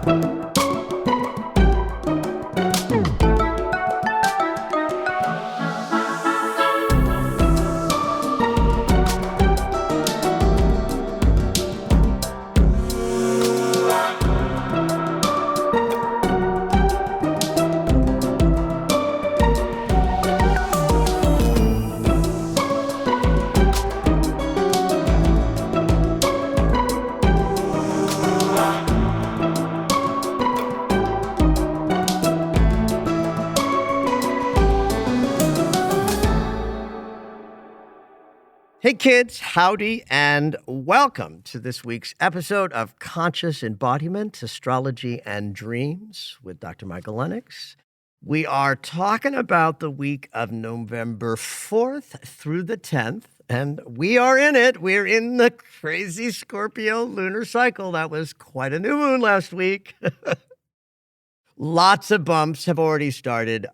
Hey kids, howdy, and welcome to this week's episode of Conscious Embodiment, Astrology, and Dreams with Dr. Michael Lennox. We are talking about the week of November 4th through the 10th, and we are in it. We're in the crazy Scorpio lunar cycle. That was quite a new moon last week. Lots of bumps have already started.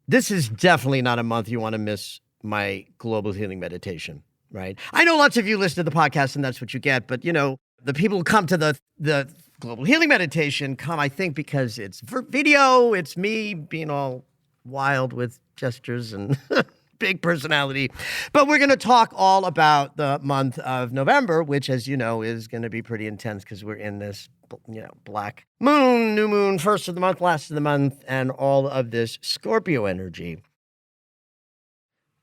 This is definitely not a month you want to miss my global healing meditation, right? I know lots of you listen to the podcast and that's what you get, but you know, the people who come to the global healing meditation come, I think, because it's video, it's me being all wild with gestures and big personality. But we're going to talk all about the month of November, which, as you know, is going to be pretty intense because we're in this, black moon, new moon, first of the month, last of the month, and all of this Scorpio energy.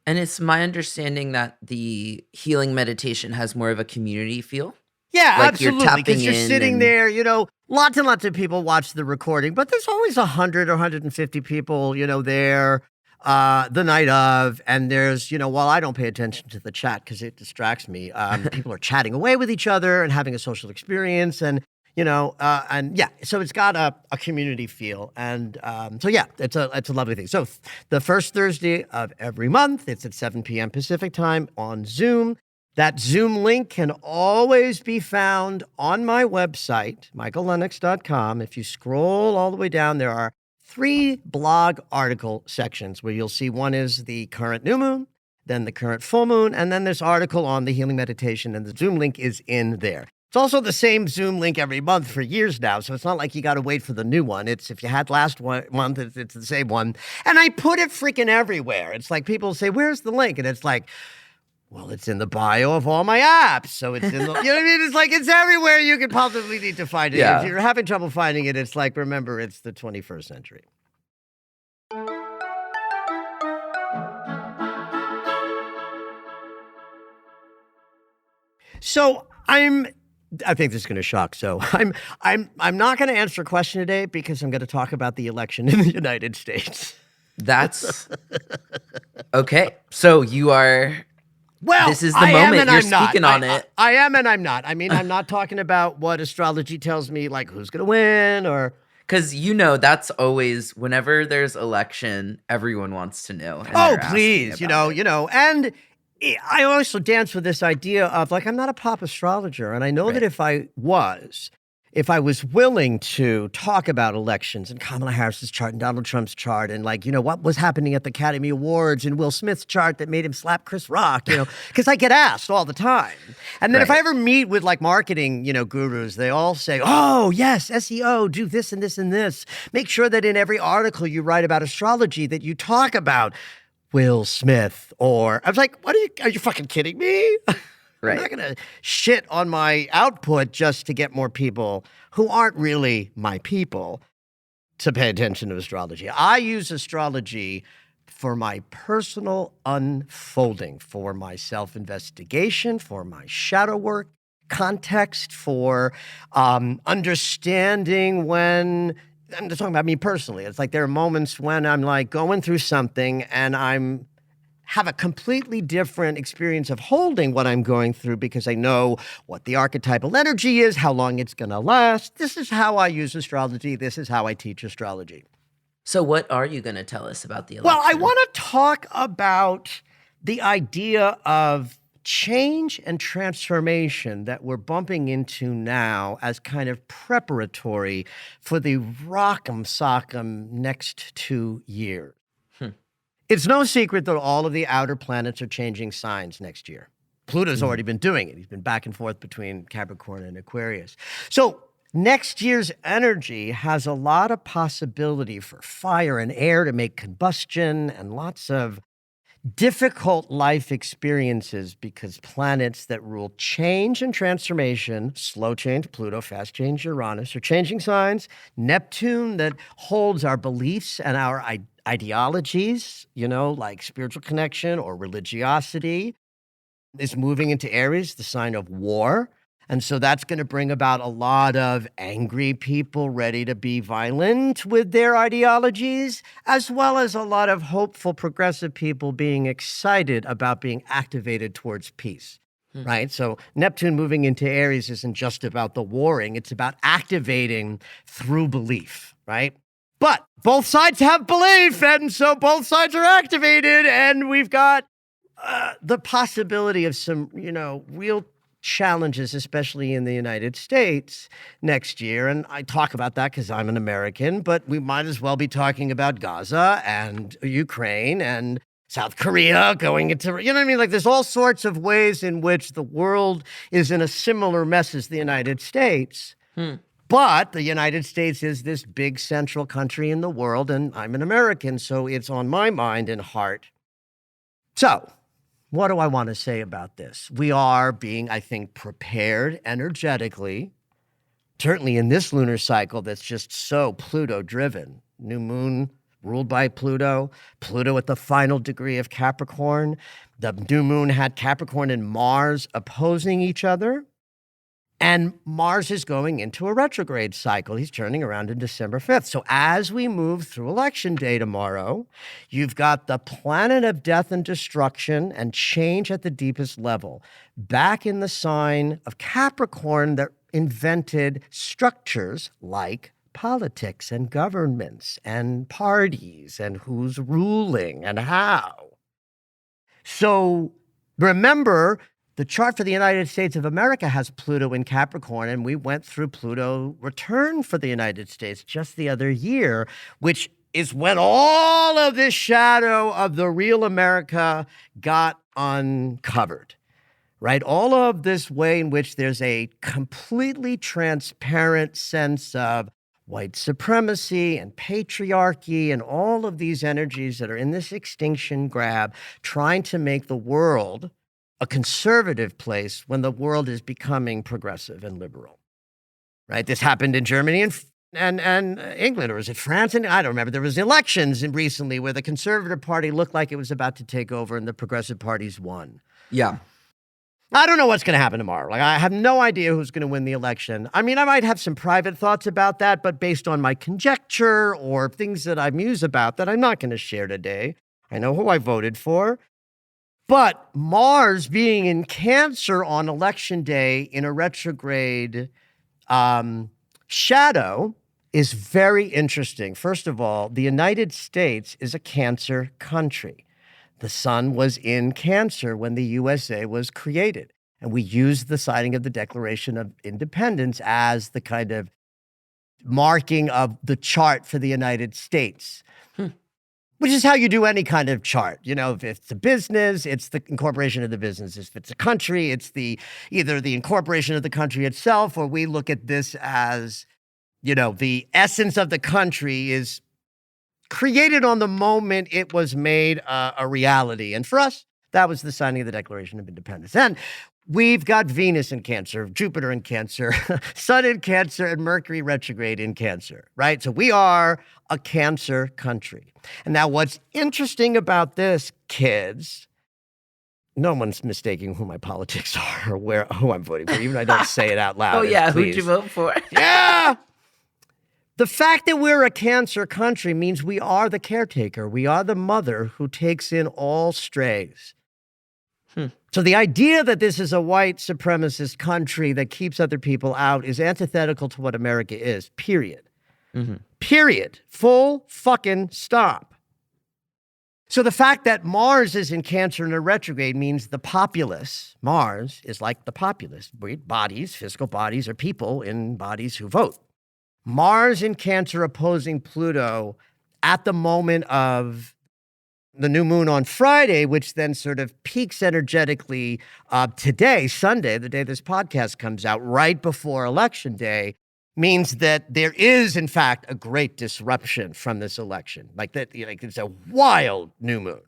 And it's my understanding that the healing meditation has more of a community feel. Yeah, like absolutely. Because you're sitting there, lots and lots of people watch the recording, but there's always 100 or 150 people, there the night of. And there's, while I don't pay attention to the chat because it distracts me, people are chatting away with each other and having a social experience. And so it's got a community feel. And it's a lovely thing. So the first Thursday of every month, it's at 7 p.m. Pacific time on Zoom. That Zoom link can always be found on my website, michaellennox.com. If you scroll all the way down, there are 3 blog article sections where you'll see one is the current new moon, then the current full moon, and then this article on the healing meditation, and the Zoom link is in there. It's also the same Zoom link every month for years now, so it's not like you got to wait for the new one. It's if you had last month, it's the same one. And I put it freaking everywhere. It's like people say, where's the link? And it's like, well, it's in the bio of all my apps. So it's in the, you know what I mean? It's like it's everywhere you could possibly need to find it. Yeah. If you're having trouble finding it, it's like, remember, it's the 21st century. So I think this is going to shock. So I'm not going to answer a question today because I'm going to talk about the election in the United States. That's okay. So you are. Well, this is the moment you're speaking on it. I am and I'm not. I mean, I'm not talking about what astrology tells me, like who's going to win or. Because that's always whenever there's election, everyone wants to know. Oh, please, and I also dance with this idea of like, I'm not a pop astrologer. And I know that if I was willing to talk about elections and Kamala Harris's chart and Donald Trump's chart and what was happening at the Academy Awards and Will Smith's chart that made him slap Chris Rock, because I get asked all the time. And then if I ever meet with like marketing, gurus, they all say, oh, yes, SEO, do this and this and this. Make sure that in every article you write about astrology that you talk about Will Smith, or I was like, are you fucking kidding me? Right. I'm not going to shit on my output just to get more people who aren't really my people to pay attention to astrology. I use astrology for my personal unfolding, for my self-investigation, for my shadow work, context, for understanding when I'm just talking about me personally. It's like there are moments when I'm like going through something and have a completely different experience of holding what I'm going through because I know what the archetypal energy is, how long it's going to last. This is how I use astrology. This is how I teach astrology. So what are you going to tell us about the election? Well, I want to talk about the idea of change and transformation that we're bumping into now as kind of preparatory for the rock'em sock'em next 2 years. It's no secret that all of the outer planets are changing signs next year. Pluto's already been doing it. He's been back and forth between Capricorn and Aquarius. So next year's energy has a lot of possibility for fire and air to make combustion and lots of difficult life experiences because planets that rule change and transformation, slow change Pluto, fast change Uranus, are changing signs. Neptune, that holds our beliefs and our ideologies, like spiritual connection or religiosity, is moving into Aries, the sign of war. And so that's going to bring about a lot of angry people ready to be violent with their ideologies, as well as a lot of hopeful, progressive people being excited about being activated towards peace, right? So Neptune moving into Aries isn't just about the warring, it's about activating through belief, right? But both sides have belief, and so both sides are activated, and we've got the possibility of some, real challenges, especially in the United States next year. And I talk about that because I'm an American, but we might as well be talking about Gaza and Ukraine and South Korea going into, you know what I mean? Like there's all sorts of ways in which the world is in a similar mess as the United States. But the United States is this big central country in the world, and I'm an American, so it's on my mind and heart. So, what do I want to say about this? We are being, I think, prepared energetically, certainly in this lunar cycle that's just so Pluto-driven. New moon ruled by Pluto, Pluto at the final degree of Capricorn. The new moon had Capricorn and Mars opposing each other. And Mars is going into a retrograde cycle. He's turning around on December 5th. So as we move through Election Day tomorrow, you've got the planet of death and destruction and change at the deepest level, back in the sign of Capricorn that invented structures like politics and governments and parties and who's ruling and how. So remember, the chart for the United States of America has Pluto in Capricorn, and we went through Pluto return for the United States just the other year, which is when all of this shadow of the real America got uncovered, right? All of this way in which there's a completely transparent sense of white supremacy and patriarchy and all of these energies that are in this extinction grab, trying to make the world a conservative place when the world is becoming progressive and liberal, right? This happened in Germany and England, or is it France? And I don't remember. There was elections recently where the Conservative Party looked like it was about to take over and the progressive parties won. Yeah. I don't know what's going to happen tomorrow. Like, I have no idea who's going to win the election. I mean, I might have some private thoughts about that, but based on my conjecture or things that I muse about that I'm not going to share today. I know who I voted for. But Mars being in Cancer on Election Day in a retrograde shadow is very interesting. First of all, the United States is a Cancer country. The sun was in Cancer when the USA was created. And we used the signing of the Declaration of Independence as the kind of marking of the chart for the United States. Which is how you do any kind of chart. If it's a business, it's the incorporation of the business. If it's a country, it's either the incorporation of the country itself, or we look at this as, the essence of the country is created on the moment it was made a reality. And for us, that was the signing of the Declaration of Independence. And we've got Venus in Cancer, Jupiter in Cancer, Sun in Cancer, and Mercury retrograde in Cancer, right? So we are a Cancer country. And now what's interesting about this, kids, no one's mistaking who my politics are or who I'm voting for, even if I don't say it out loud. Oh, yeah, please. who'd you vote for? Yeah! The fact that we're a Cancer country means we are the caretaker. We are the mother who takes in all strays. So the idea that this is a white supremacist country that keeps other people out is antithetical to what America is, period. Period. Full fucking stop. So the fact that Mars is in Cancer in a retrograde means the populace, Mars, is like the populace, bodies, physical bodies, or people in bodies who vote. Mars in Cancer opposing Pluto at the moment of the new moon on Friday, which then sort of peaks energetically today, Sunday, the day this podcast comes out, right before Election Day, means that there is, in fact, a great disruption from this election. Like that, like it's a wild new moon.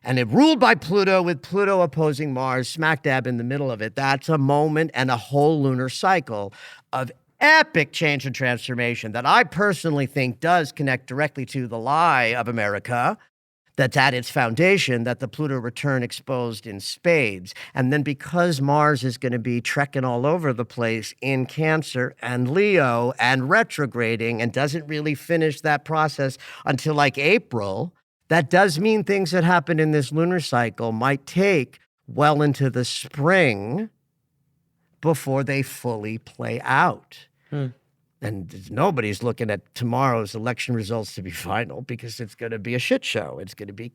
And it ruled by Pluto, with Pluto opposing Mars smack dab in the middle of it. That's a moment and a whole lunar cycle of epic change and transformation that I personally think does connect directly to the lie of America that's at its foundation, that the Pluto return exposed in spades. And then because Mars is going to be trekking all over the place in Cancer and Leo and retrograding and doesn't really finish that process until like April, that does mean things that happen in this lunar cycle might take well into the spring before they fully play out. And nobody's looking at tomorrow's election results to be final because it's going to be a shit show. It's going to be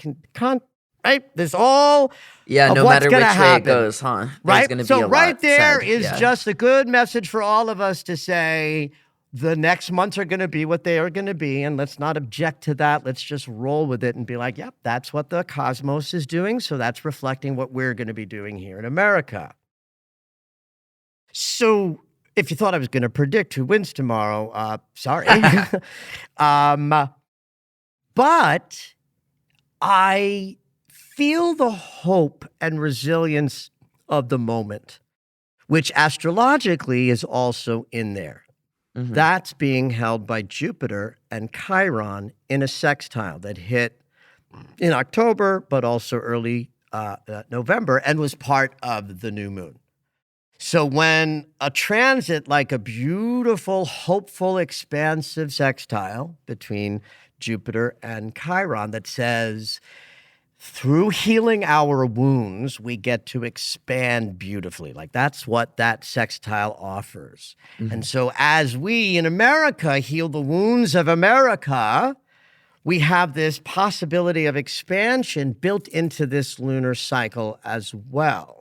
right. There's all no what's matter which gonna way it happen. goes, huh? There's Right. gonna be So a right lot there said. is Yeah. just a good message for all of us to say the next months are going to be what they are going to be, and let's not object to that. Let's just roll with it and be like, yep, that's what the cosmos is doing. So that's reflecting what we're going to be doing here in America. So if you thought I was going to predict who wins tomorrow, sorry. But I feel the hope and resilience of the moment, which astrologically is also in there. Mhm. That's being held by Jupiter and Chiron in a sextile that hit in October, but also early November, and was part of the new moon. So when a transit like a beautiful, hopeful, expansive sextile between Jupiter and Chiron that says, through healing our wounds, we get to expand beautifully. Like that's what that sextile offers. And so as we in America heal the wounds of America, we have this possibility of expansion built into this lunar cycle as well.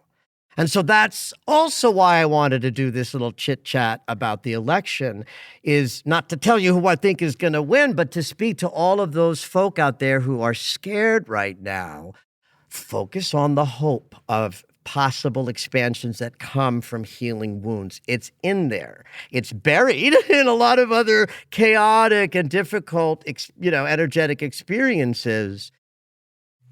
And so that's also why I wanted to do this little chit chat about the election, is not to tell you who I think is going to win, but to speak to all of those folk out there who are scared right now. Focus on the hope of possible expansions that come from healing wounds. It's in there. It's buried in a lot of other chaotic and difficult, energetic experiences,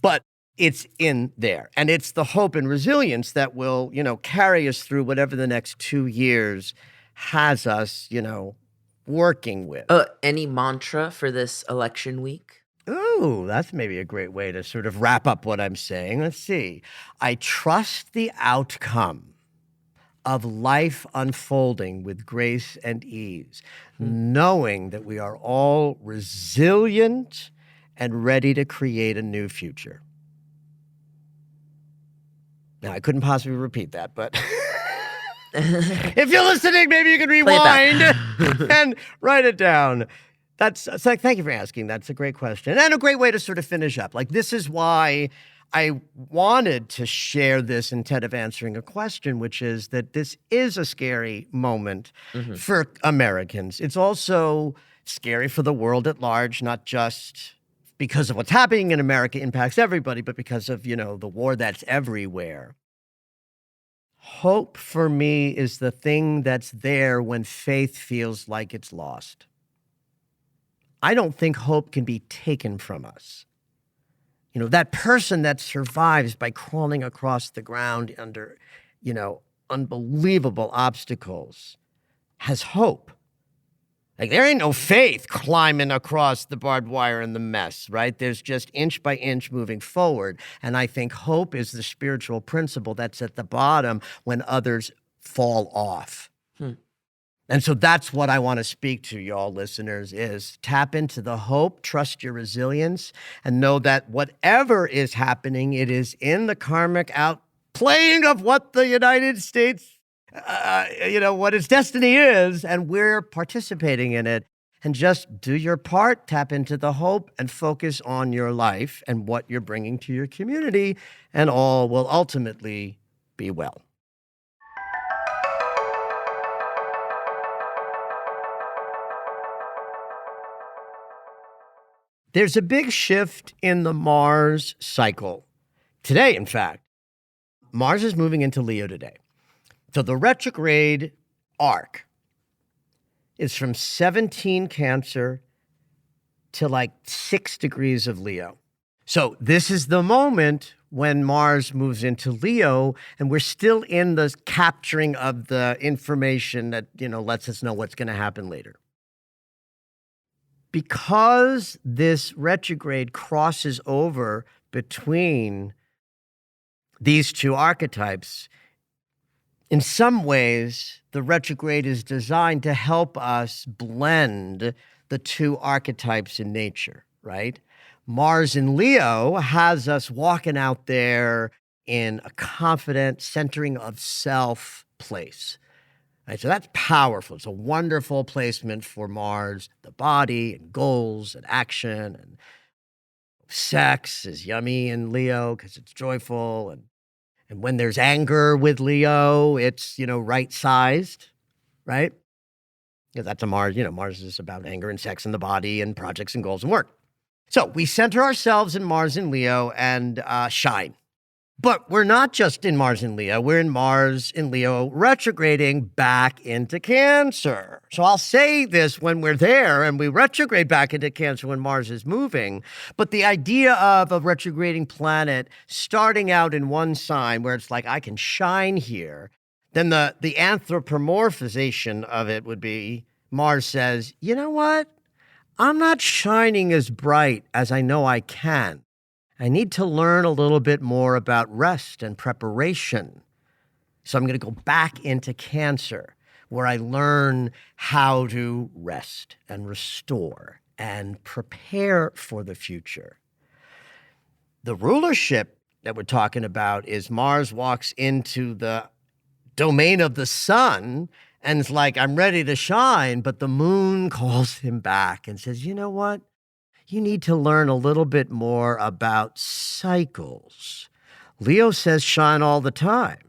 but it's in there. And it's the hope and resilience that will, carry us through whatever the next 2 years has us, working with. Any mantra for this election week? Ooh, that's maybe a great way to sort of wrap up what I'm saying. Let's see. I trust the outcome of life unfolding with grace and ease, knowing that we are all resilient and ready to create a new future. Now, I couldn't possibly repeat that, but if you're listening, maybe you can rewind and write it down. Thank you for asking. That's a great question and a great way to sort of finish up. Like, this is why I wanted to share this instead of answering a question, which is that this is a scary moment for Americans. It's also scary for the world at large, not just because of what's happening in America impacts everybody, but because of, the war that's everywhere. Hope for me is the thing that's there when faith feels like it's lost. I don't think hope can be taken from us. That person that survives by crawling across the ground under, unbelievable obstacles has hope. Like, there ain't no faith climbing across the barbed wire and the mess, right? There's just inch by inch moving forward. And I think hope is the spiritual principle that's at the bottom when others fall off. And so that's what I want to speak to y'all listeners, is tap into the hope, trust your resilience, and know that whatever is happening, it is in the karmic outplaying of what the United States what its destiny is, and we're participating in it. And just do your part, tap into the hope, and focus on your life and what you're bringing to your community, and all will ultimately be well. There's a big shift in the Mars cycle. Today, in fact, Mars is moving into Leo today. So the retrograde arc is from 17 Cancer to like 6 degrees of Leo. So this is the moment when Mars moves into Leo, and we're still in the capturing of the information that, lets us know what's going to happen later. Because this retrograde crosses over between these two archetypes, in some ways, the retrograde is designed to help us blend the two archetypes in nature, right? Mars in Leo has us walking out there in a confident centering of self place. Right? So that's powerful. It's a wonderful placement for Mars, the body and goals and action, and sex is yummy in Leo because it's joyful. And when there's anger with Leo, it's, right-sized, right? Because that's a Mars, Mars is about anger and sex and the body and projects and goals and work. So we center ourselves in Mars and Leo and shine. But we're not just in Mars and Leo. We're in Mars and Leo retrograding back into Cancer. So I'll say this when we're there and we retrograde back into Cancer when Mars is moving. But the idea of a retrograding planet starting out in one sign where it's like, I can shine here, then the anthropomorphization of it would be Mars says, you know what? I'm not shining as bright as I know I can. I need to learn a little bit more about rest and preparation. So I'm going to go back into Cancer, where I learn how to rest and restore and prepare for the future. The rulership that we're talking about is Mars walks into the domain of the sun and it's like, I'm ready to shine, but the moon calls him back and says, you know what? You need to learn a little bit more about cycles. Leo says shine all the time.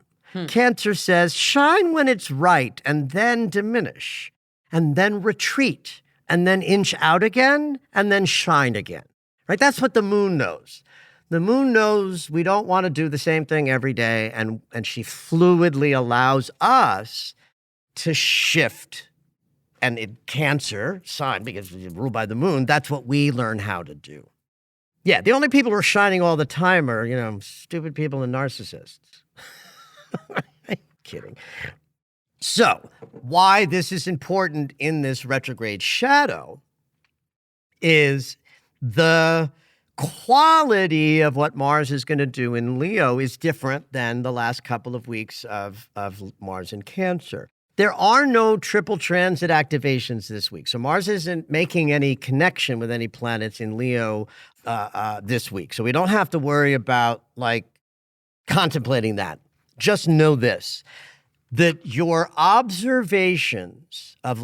Cancer says shine when it's right and then diminish and then retreat and then inch out again and then shine again, right? That's what the moon knows. The moon knows we don't want to do the same thing every day, and she fluidly allows us to shift. And in Cancer sign, because it's ruled by the moon, that's what we learn how to do. Yeah, the only people who are shining all the time are, stupid people and narcissists. I'm kidding. So, why this is important in this retrograde shadow is the quality of what Mars is going to do in Leo is different than the last couple of weeks of Mars in Cancer. There are no triple transit activations this week. So Mars isn't making any connection with any planets in Leo this week. So we don't have to worry about contemplating that. Just know this, that your observations of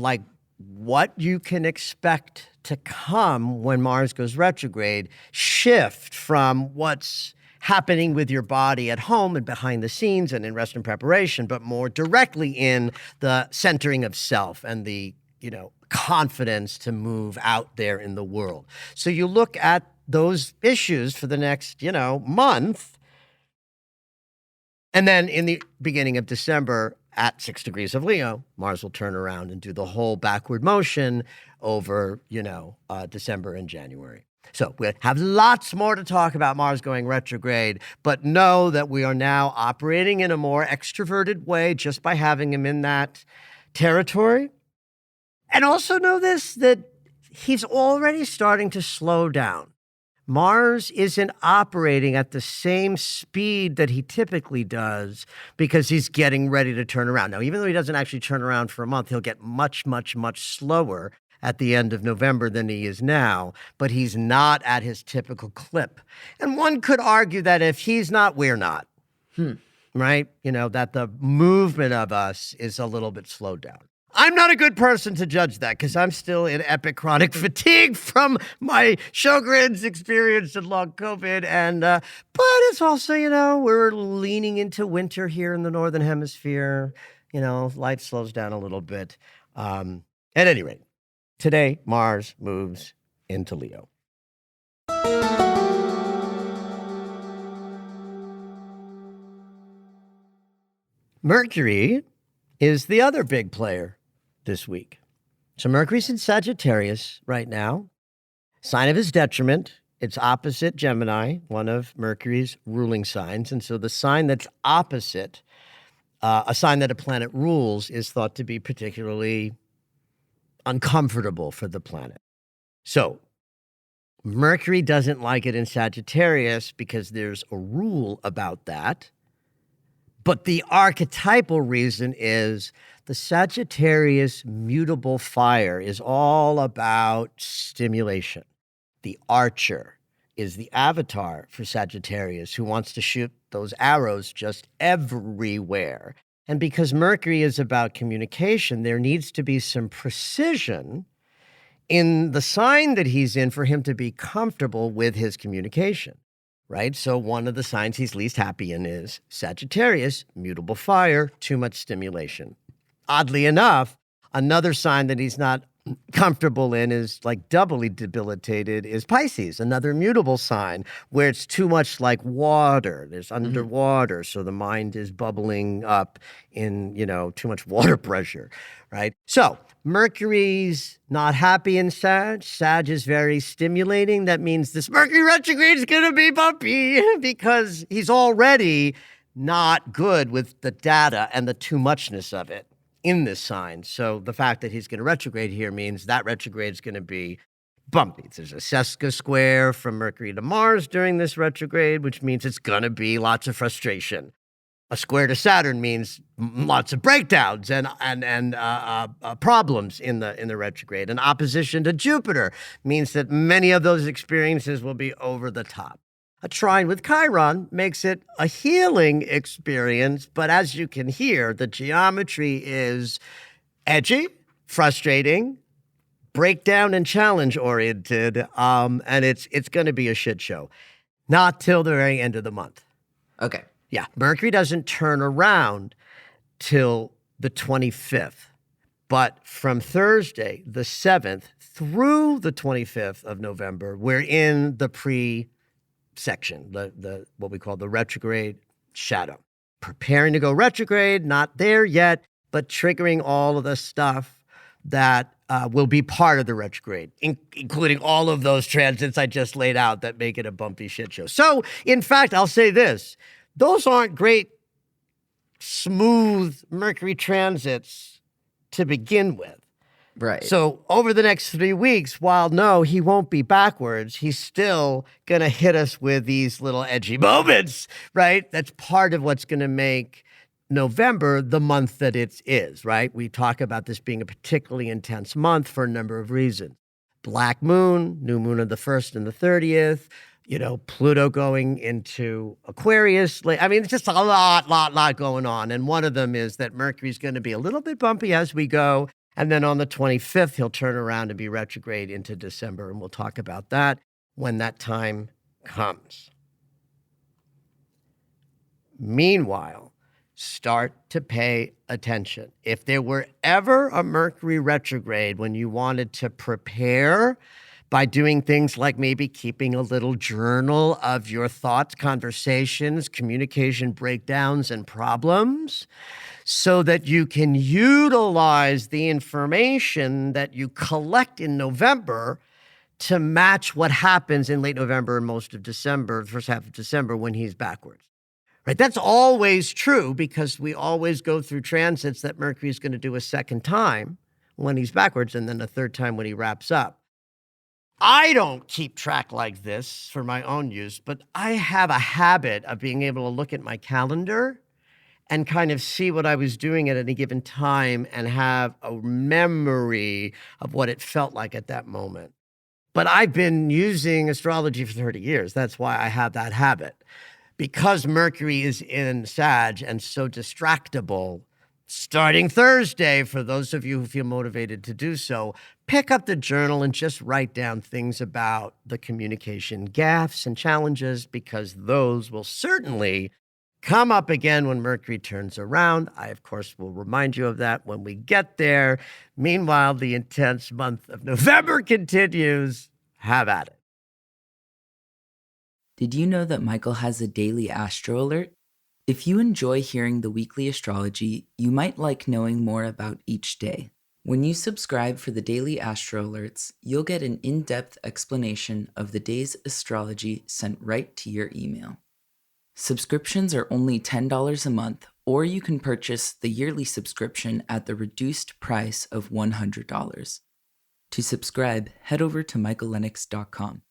what you can expect to come when Mars goes retrograde shift from what's happening with your body at home and behind the scenes and in rest and preparation, but more directly in the centering of self and the, confidence to move out there in the world. So you look at those issues for the next, month. And then in the beginning of December, at 6 degrees of Leo, Mars will turn around and do the whole backward motion over, December and January. So we have lots more to talk about Mars going retrograde, but know that we are now operating in a more extroverted way just by having him in that territory. And also know this, that he's already starting to slow down. Mars isn't operating at the same speed that he typically does because he's getting ready to turn around. Now, even though he doesn't actually turn around for a month, he'll get much, much, much slower at the end of November than he is now, but he's not at his typical clip. And one could argue that if he's not, we're not, right? That the movement of us is a little bit slowed down. I'm not a good person to judge that because I'm still in epic chronic fatigue from my Sjogren's experience and long COVID. And, but it's also, we're leaning into winter here in the Northern Hemisphere. Life slows down a little bit. At any rate, today, Mars moves into Leo. Mercury is the other big player this week. So Mercury's in Sagittarius right now, sign of his detriment. It's opposite Gemini, one of Mercury's ruling signs. And so the sign that's opposite, a sign that a planet rules, is thought to be particularly uncomfortable for the planet. So Mercury doesn't like it in Sagittarius because there's a rule about that. But the archetypal reason is the Sagittarius mutable fire is all about stimulation. The archer is the avatar for Sagittarius who wants to shoot those arrows just everywhere. And because Mercury is about communication, there needs to be some precision in the sign that he's in for him to be comfortable with his communication, right? So one of the signs he's least happy in is Sagittarius, mutable fire, too much stimulation. Oddly enough, another sign that he's not comfortable in is like doubly debilitated is Pisces, another mutable sign where it's too much like water. There's underwater, so the mind is bubbling up in, too much water pressure, right? So Mercury's not happy in Sag. Sag is very stimulating. That means this Mercury retrograde is going to be bumpy because he's already not good with the data and the too muchness of it in this sign. So the fact that he's going to retrograde here means that retrograde is going to be bumpy. There's a sesca square from Mercury to Mars during this retrograde, which means it's going to be lots of frustration. A square to Saturn means lots of breakdowns and problems in the retrograde. An opposition to Jupiter means that many of those experiences will be over the top. A trine with Chiron makes it a healing experience, but as you can hear, the geometry is edgy, frustrating, breakdown and challenge oriented, and it's going to be a shit show. Not till the very end of the month. Okay. Yeah, Mercury doesn't turn around till the 25th, but from Thursday, the 7th, through the 25th of November, we're in the section, the what we call the retrograde shadow. Preparing to go retrograde, not there yet, but triggering all of the stuff that will be part of the retrograde, including all of those transits I just laid out that make it a bumpy shit show. So, in fact, I'll say this. Those aren't great, smooth Mercury transits to begin with. Right. So over the next 3 weeks, while no, he won't be backwards, he's still going to hit us with these little edgy moments, right? That's part of what's going to make November the month that it is, right? We talk about this being a particularly intense month for a number of reasons. Black moon, new moon of the 1st and the 30th, Pluto going into Aquarius. I mean, it's just a lot going on. And one of them is that Mercury's going to be a little bit bumpy as we go. And then on the 25th, he'll turn around and be retrograde into December. And we'll talk about that when that time comes. Meanwhile, start to pay attention. If there were ever a Mercury retrograde when you wanted to prepare by doing things like maybe keeping a little journal of your thoughts, conversations, communication breakdowns, and problems, so that you can utilize the information that you collect in November to match what happens in late November and most of December, the first half of December, when he's backwards. Right? That's always true because we always go through transits that Mercury is going to do a second time when he's backwards and then a third time when he wraps up. I don't keep track like this for my own use, but I have a habit of being able to look at my calendar and kind of see what I was doing at any given time and have a memory of what it felt like at that moment. But I've been using astrology for 30 years. That's why I have that habit. Because Mercury is in Sag and so distractible, starting Thursday, for those of you who feel motivated to do so, pick up the journal and just write down things about the communication gaffes and challenges, because those will certainly come up again when Mercury turns around. I, of course, will remind you of that when we get there. Meanwhile, the intense month of November continues. Have at it. Did you know that Michael has a daily astro alert? If you enjoy hearing the weekly astrology, you might like knowing more about each day. When you subscribe for the daily Astro Alerts, you'll get an in-depth explanation of the day's astrology sent right to your email. Subscriptions are only $10 a month, or you can purchase the yearly subscription at the reduced price of $100. To subscribe, head over to michaellennox.com.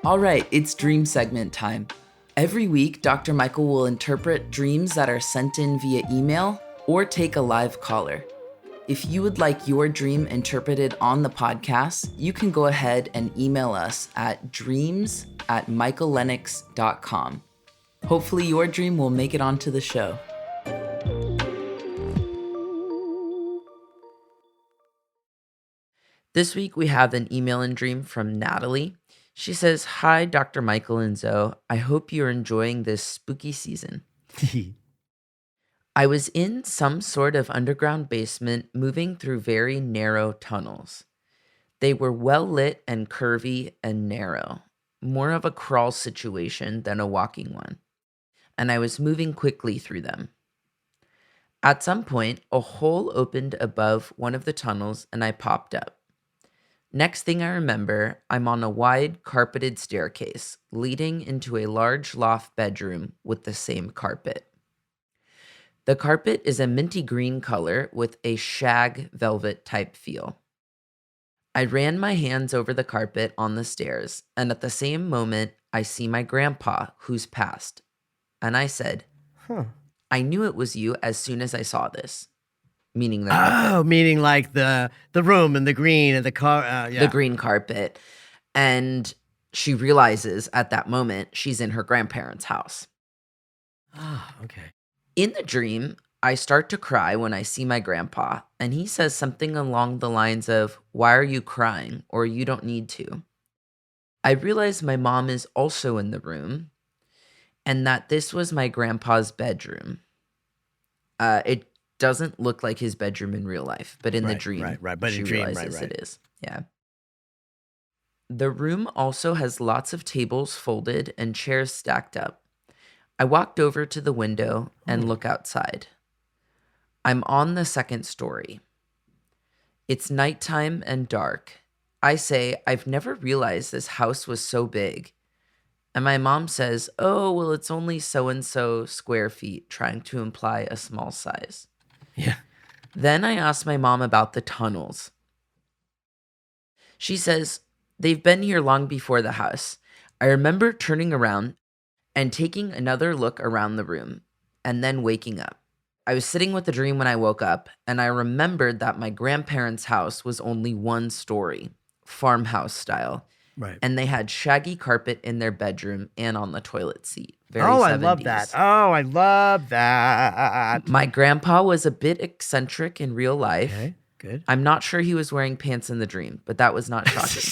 All right, it's dream segment time. Every week, Dr. Michael will interpret dreams that are sent in via email or take a live caller. If you would like your dream interpreted on the podcast, you can go ahead and email us at dreams@michaellennox.com. Hopefully your dream will make it onto the show. This week we have an email and dream from Natalie. She says, "Hi, Dr. Michael and Zoe. I hope you're enjoying this spooky season. I was in some sort of underground basement moving through very narrow tunnels. They were well lit and curvy and narrow, more of a crawl situation than a walking one. And I was moving quickly through them. At some point, a hole opened above one of the tunnels and I popped up. Next thing I remember, I'm on a wide carpeted staircase leading into a large loft bedroom with the same carpet. The carpet is a minty green color with a shag velvet type feel. I ran my hands over the carpet on the stairs, and at the same moment, I see my grandpa, who's passed. And I said, I knew it was you as soon as I saw this. Meaning the carpet. Oh, meaning like the room and the green and the car. The green carpet. And she realizes at that moment she's in her grandparents' house. Ah, okay. In the dream, I start to cry when I see my grandpa, and he says something along the lines of, "Why are you crying?" or "You don't need to." I realize my mom is also in the room, and that this was my grandpa's bedroom. It doesn't look like his bedroom in real life, but in the dream, but she in dream, realizes it is. Yeah. The room also has lots of tables folded and chairs stacked up. I walked over to the window and look outside. I'm on the second story. It's nighttime and dark. I say, I've never realized this house was so big. And my mom says, oh, well, it's only so-and-so square feet, trying to imply a small size. Yeah. Then I asked my mom about the tunnels. She says, they've been here long before the house. I remember turning around and taking another look around the room and then waking up. I was sitting with the dream when I woke up, and I remembered that my grandparents' house was only one story, farmhouse style. Right. And they had shaggy carpet in their bedroom and on the toilet seat. Very 70s. I love that. Oh, I love that. My grandpa was a bit eccentric in real life. Okay, good. I'm not sure he was wearing pants in the dream, but that was not shocking.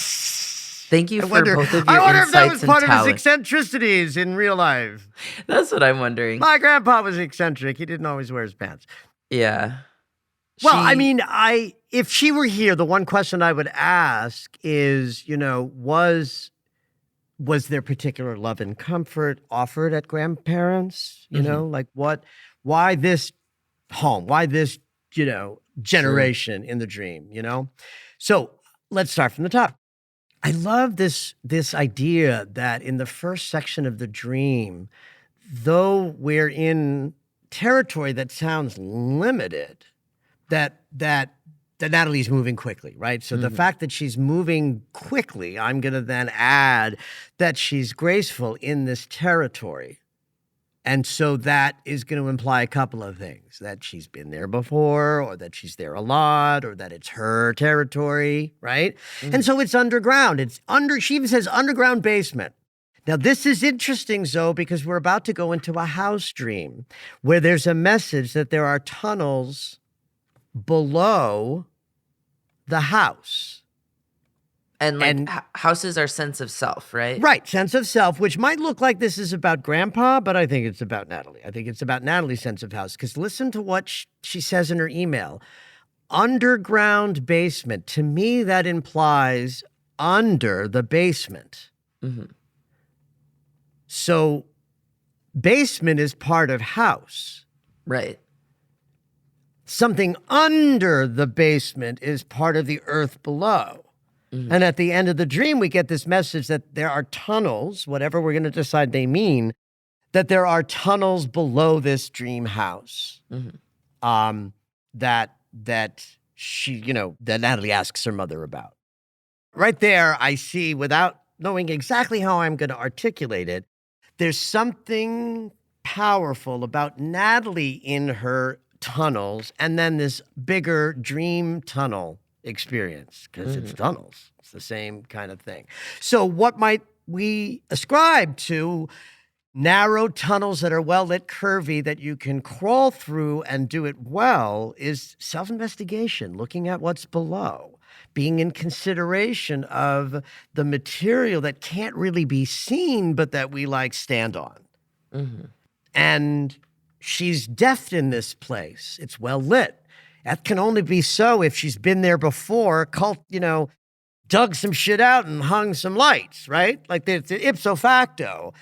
Thank you for both of your I wonder if that insights was part and of his talent. eccentricities in real life. That's what I'm wondering. My grandpa was eccentric. He didn't always wear his pants. Yeah. Well, I mean, if she were here, the one question I would ask is, was there particular love and comfort offered at grandparents? You know, like why this home? Why this, generation in the dream, So let's start from the top. I love this idea that in the first section of the dream, though we're in territory that sounds limited, that Natalie's moving quickly, right? So the fact that she's moving quickly, I'm going to then add that she's graceful in this territory. And so that is going to imply a couple of things, that she's been there before, or that she's there a lot, or that it's her territory, right? And so it's underground. She even says underground basement. Now, this is interesting, Zoe, because we're about to go into a house dream where there's a message that there are tunnels below the house. And And house is our sense of self, right? right, sense of self, which might look like this is about Grandpa, but I think it's about Natalie. I think it's about Natalie's sense of house. Because listen to what she says in her email. Underground basement. To me, that implies under the basement. Mm-hmm. So basement is part of house. Right. Something under the basement is part of the earth below. Mm-hmm. And at the end of the dream, we get this message that there are tunnels, whatever we're going to decide they mean, that there are tunnels below this dream house. Mm-hmm. That she, that Natalie asks her mother about. Right there, I see, without knowing exactly how I'm going to articulate it, there's something powerful about Natalie in her tunnels and then this bigger dream tunnel experience, because it's tunnels. It's the same kind of thing. So what might we ascribe to? Narrow tunnels that are well-lit, curvy, that you can crawl through and do it well is self-investigation, looking at what's below, being in consideration of the material that can't really be seen, but that we stand on. Mm-hmm. And she's deft in this place. It's well-lit. That can only be so if she's been there before, dug some shit out and hung some lights, right? Like it's ipso facto.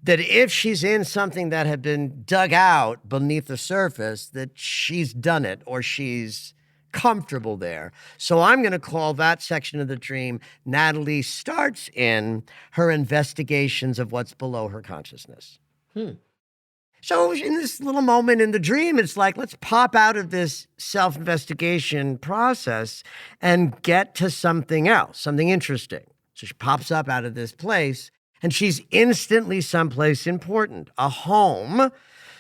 That if she's in something that had been dug out beneath the surface, that she's done it or she's comfortable there. So I'm going to call that section of the dream, Natalie starts in her investigations of what's below her consciousness. So in this little moment in the dream, it's like, let's pop out of this self-investigation process and get to something else, something interesting. So she pops up out of this place. And she's instantly someplace important, a home.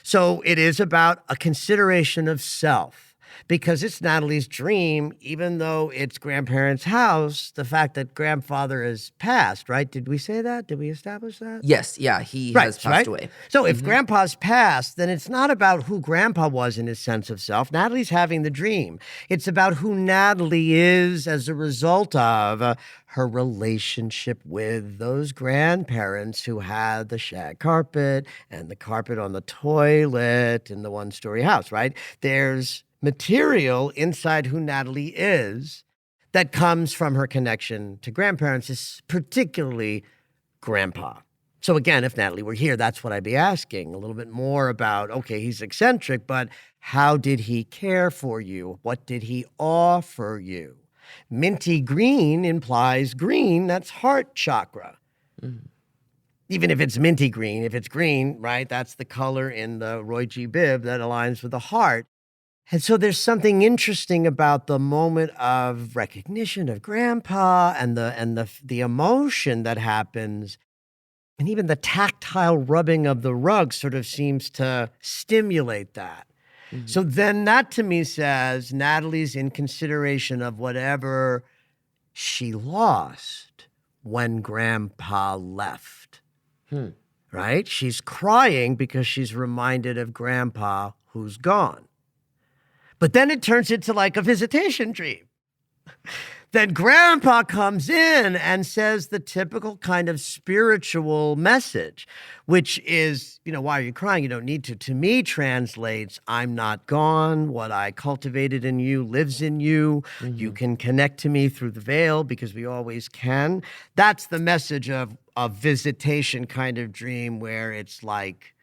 So it is about a consideration of self. Because it's Natalie's dream, even though it's grandparents' house, the fact that grandfather has passed, right? Did we say that? Did we establish that? Yes, yeah, he has passed away. So if grandpa's passed, then it's not about who grandpa was in his sense of self. Natalie's having the dream. It's about who Natalie is as a result of her relationship with those grandparents who had the shag carpet and the carpet on the toilet in the one-story house, right? There's material inside who Natalie is that comes from her connection to grandparents, particularly grandpa. So again, if Natalie were here, that's what I'd be asking a little bit more about, okay, he's eccentric, but how did he care for you? What did he offer you? Minty green implies green, that's heart chakra. Mm-hmm. Even if it's minty green, if it's green, right, that's the color in the Roy G. Biv that aligns with the heart. And so there's something interesting about the moment of recognition of grandpa and the emotion that happens. And even the tactile rubbing of the rug sort of seems to stimulate that. Mm-hmm. So then that to me says Natalie's in consideration of whatever she lost when grandpa left. Right? She's crying because she's reminded of grandpa who's gone. But then it turns into like a visitation dream. Then grandpa comes in and says the typical kind of spiritual message, which is, why are you crying? You don't need to. To me, translates, I'm not gone. What I cultivated in you lives in you. Mm-hmm. You can connect to me through the veil because we always can. That's the message of a visitation kind of dream where it's like,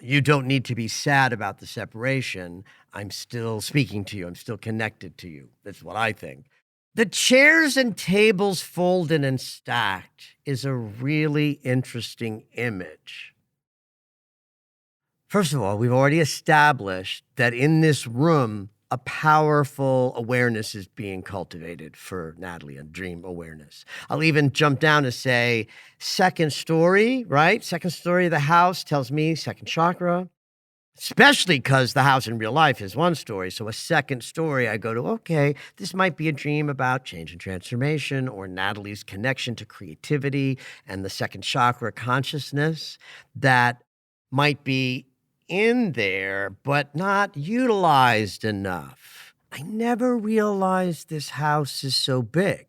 you don't need to be sad about the separation. I'm still speaking to you. I'm still connected to you. That's what I think. The chairs and tables folded and stacked is a really interesting image. First of all, we've already established that in this room, a powerful awareness is being cultivated for Natalie, a dream awareness. I'll even jump down to say second story, right? Second story of the house tells me second chakra, especially because the house in real life is one story. So a second story, I go to, okay, this might be a dream about change and transformation or Natalie's connection to creativity and the second chakra consciousness that might be in there, but not utilized enough. I never realized this house is so big.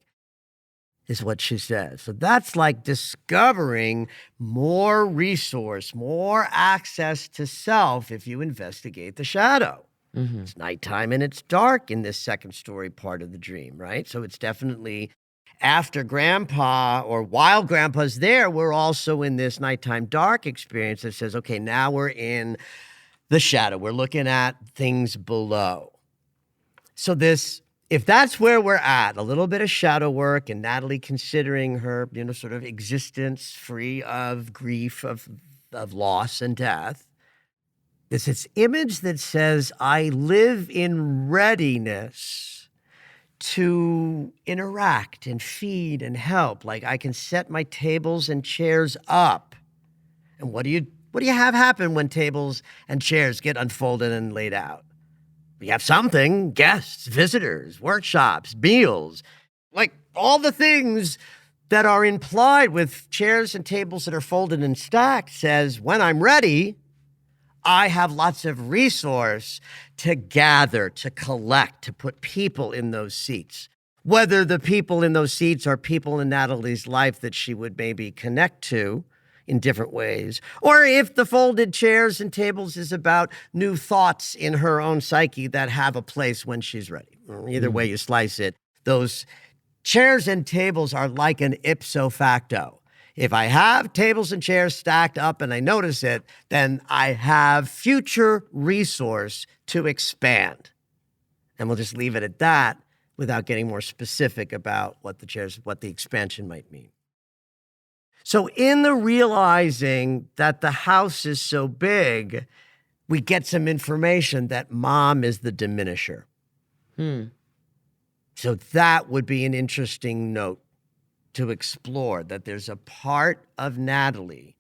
is what she says. So that's like discovering more resource, more access to self if you investigate the shadow. Mm-hmm. It's nighttime and it's dark in this second story part of the dream, right? So it's definitely after grandpa or while grandpa's there, we're also in this nighttime dark experience that says, okay, now we're in the shadow. We're looking at things below. So if that's where we're at, a little bit of shadow work and Natalie considering her, sort of existence free of grief, of loss and death, it's this image that says, I live in readiness to interact and feed and help. Like I can set my tables and chairs up. And what do you have happen when tables and chairs get unfolded and laid out? You have something, guests, visitors, workshops, meals, like all the things that are implied with chairs and tables that are folded and stacked says, when I'm ready, I have lots of resource to gather, to collect, to put people in those seats. Whether the people in those seats are people in Natalie's life that she would maybe connect to in different ways, or if the folded chairs and tables is about new thoughts in her own psyche that have a place when she's ready. Either way you slice it, those chairs and tables are like an ipso facto. If I have tables and chairs stacked up and I notice it, then I have future resource to expand. And we'll just leave it at that without getting more specific about what the expansion might mean. So in the realizing that the house is so big, we get some information that mom is the diminisher. So that would be an interesting note to explore, that there's a part of Natalie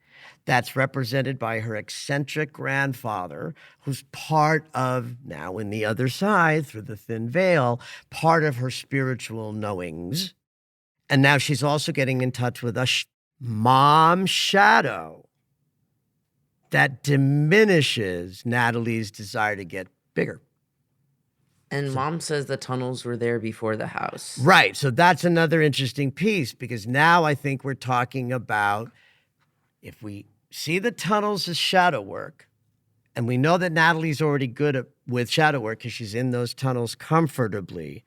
that's represented by her eccentric grandfather, who's part of, now in the other side, through the thin veil, part of her spiritual knowings. And now she's also getting in touch with a mom shadow that diminishes Natalie's desire to get bigger. And mom says the tunnels were there before the house. Right. So that's another interesting piece, because now I think we're talking about, if we see the tunnels as shadow work, and we know that Natalie's already good with shadow work because she's in those tunnels comfortably,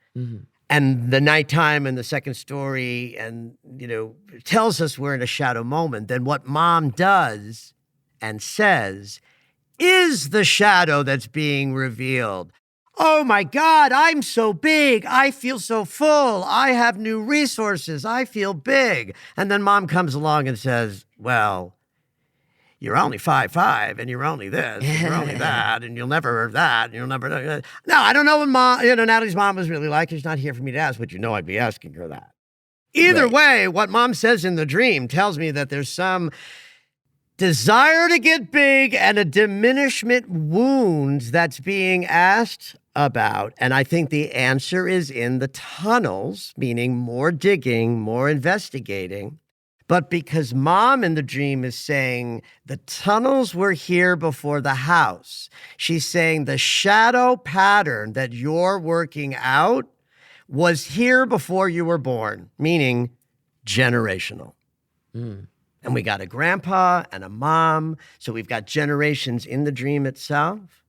and the nighttime and the second story and, tells us we're in a shadow moment, then what mom does and says is the shadow that's being revealed. Oh my God, I'm so big. I feel so full. I have new resources. I feel big. And then mom comes along and says, well, you're only 5'5", and you're only this, and you're only that, and you'll never that, and you'll never. No, I don't know what Natalie's mom was really like. She's not here for me to ask, but I'd be asking her that. Either way, what mom says in the dream tells me that there's some desire to get big and a diminishment wound that's being asked about. And I think the answer is in the tunnels, meaning more digging, more investigating. But because mom in the dream is saying the tunnels were here before the house, she's saying the shadow pattern that you're working out was here before you were born, meaning generational. And we got a grandpa and a mom, so we've got generations in the dream itself.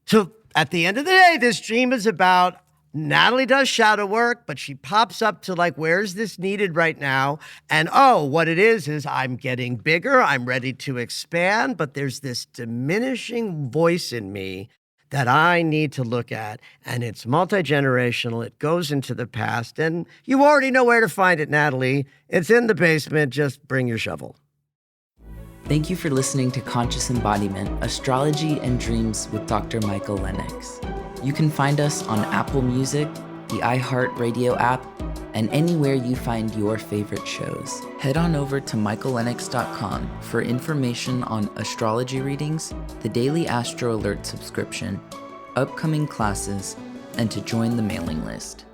So at the end of the day, this dream is about Natalie does shadow work, but she pops up to where's this needed right now? And what it is I'm getting bigger, I'm ready to expand, but there's this diminishing voice in me that I need to look at, and it's multi-generational. It goes into the past, and you already know where to find it, Natalie. It's in the basement. Just bring your shovel. Thank you for listening to Conscious Embodiment, Astrology and Dreams with Dr. Michael Lennox. You can find us on Apple Music, the iHeartRadio app, and anywhere you find your favorite shows. Head on over to michaellennox.com for information on astrology readings, the daily Astro Alert subscription, upcoming classes, and to join the mailing list.